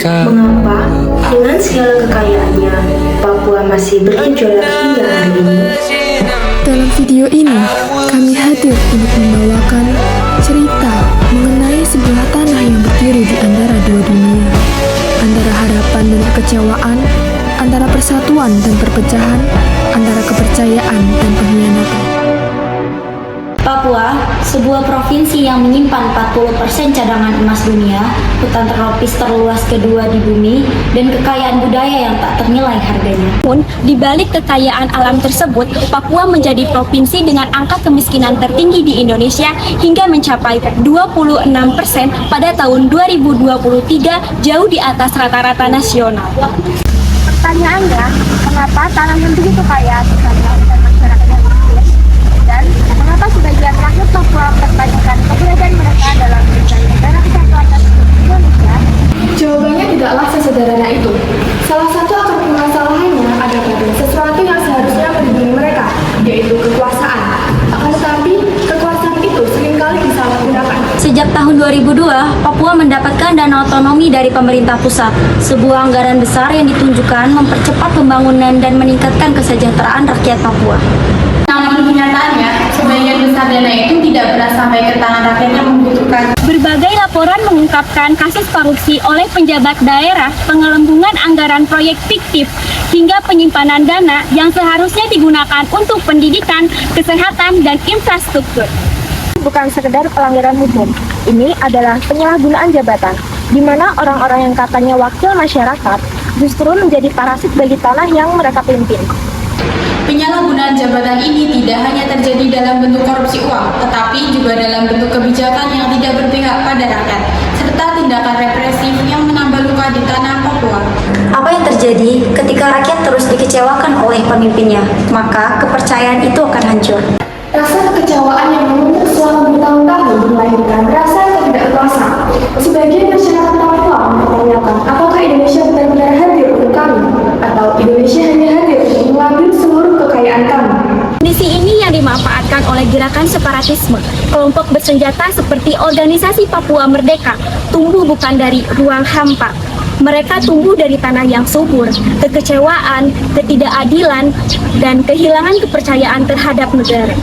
Mengapa dengan segala kekayaannya Papua masih bergejolak hingga hari ini? Dalam video ini, kami hadir untuk membawakan cerita mengenai sebuah tanah yang berdiri di antara dua dunia, antara harapan dan kekecewaan, antara persatuan dan perpecahan, antara kepercayaan dan pengkhianatan. Papua, sebuah provinsi yang menyimpan 40% cadangan emas dunia, hutan tropis terluas kedua di bumi, dan kekayaan budaya yang tak ternilai harganya. Namun, di balik kekayaan alam tersebut, Papua menjadi provinsi dengan angka kemiskinan tertinggi di Indonesia hingga mencapai 26% pada tahun 2023, jauh di atas rata-rata nasional. Pertanyaannya, kenapa tanah yang begitu kaya terkadang dan masyarakat yang miskin? Dan mengapa sebagian rakyat Papua mempertanyakan keberadaan mereka dalam mencari negara kesatuan Republik Indonesia? Jawabannya tidaklah sesederhana itu. Salah satu akar permasalahannya ada pada sesuatu yang seharusnya melindungi mereka, yaitu kekuasaan. Akan tetapi, kekuasaan itu seringkali disalahgunakan. Sejak tahun 2002, Papua mendapatkan dana otonomi dari pemerintah pusat, sebuah anggaran besar yang ditunjukkan mempercepat pembangunan dan meningkatkan kesejahteraan rakyat Papua. Namun kenyataannya, sebagian besar dana itu tidak pernah sampai ke tangan rakyat yang membutuhkan. Berbagai laporan mengungkapkan kasus korupsi oleh penjabat daerah, pengelembungan anggaran proyek fiktif, hingga penyimpanan dana yang seharusnya digunakan untuk pendidikan, kesehatan, dan infrastruktur. Bukan sekedar pelanggaran hukum, ini adalah penyalahgunaan jabatan, di mana orang-orang yang katanya wakil masyarakat justru menjadi parasit bagi tanah yang mereka pimpin. Penyalahgunaan jabatan ini tidak hanya terjadi dalam bentuk korupsi uang, tetapi juga dalam bentuk kebijakan yang tidak berpihak pada rakyat, serta tindakan represif yang menambah luka di tanah Papua. Apa yang terjadi ketika rakyat terus dikecewakan oleh pemimpinnya, maka kepercayaan itu akan hancur. Rasa kekecewaan yang menumpuk selama bertahun-tahun melahirkan rasa ketidakpuasan. Sebagian masyarakat Papua mempertanyakan apakah Indonesia benar-benar hadir untuk kami, atau Indonesia hanya hadir untuk mengambil seluruh kekayaan kami. Kondisi ini yang dimanfaatkan oleh gerakan separatisme. Kelompok bersenjata seperti Organisasi Papua Merdeka tumbuh bukan dari ruang hampa. Mereka tumbuh dari tanah yang subur, kekecewaan, ketidakadilan, dan kehilangan kepercayaan terhadap negara.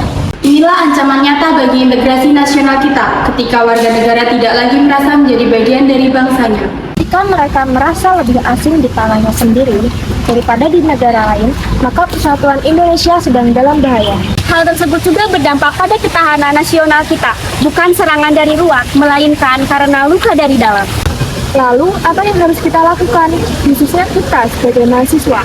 Inilah ancaman nyata bagi integrasi nasional kita ketika warga negara tidak lagi merasa menjadi bagian dari bangsanya. Jika mereka merasa lebih asing di tanahnya sendiri daripada di negara lain, maka persatuan Indonesia sedang dalam bahaya. Hal tersebut juga berdampak pada ketahanan nasional kita, bukan serangan dari luar, melainkan karena luka dari dalam. Lalu, apa yang harus kita lakukan, khususnya kita sebagai mahasiswa?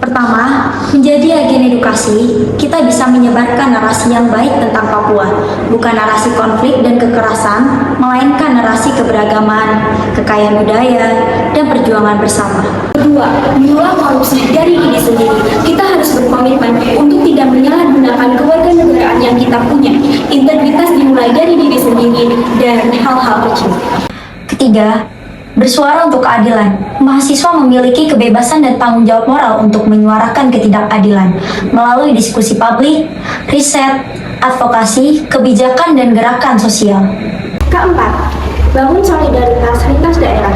Pertama, menjadi agen edukasi, kita bisa menyebarkan narasi yang baik tentang Papua, bukan narasi konflik dan kekerasan, melainkan narasi keberagaman, kekayaan budaya, dan perjuangan bersama. Kedua, menolak korupsi dari diri sendiri. Kita harus berkomitmen untuk tidak menyalahgunakan kewarganegaraan yang kita punya. Integritas dimulai dari diri sendiri dan hal-hal kecil. Ketiga, bersuara untuk keadilan. Mahasiswa memiliki kebebasan dan tanggung jawab moral untuk menyuarakan ketidakadilan melalui diskusi publik, riset, advokasi, kebijakan, dan gerakan sosial. Keempat, bangun solidaritas lintas daerah.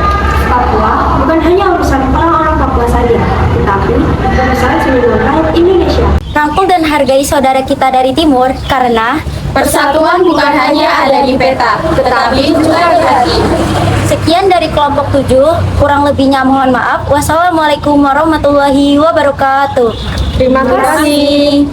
Papua bukan hanya urusan orang-orang Papua saja, tetapi urusan seluruh rakyat Indonesia. Rangkul dan hargai saudara kita dari timur karena Persatuan bukan hanya ada di peta, tetapi juga di hati. Sekian dari kelompok 7, kurang lebihnya mohon maaf. Wassalamualaikum warahmatullahi wabarakatuh. Terima kasih.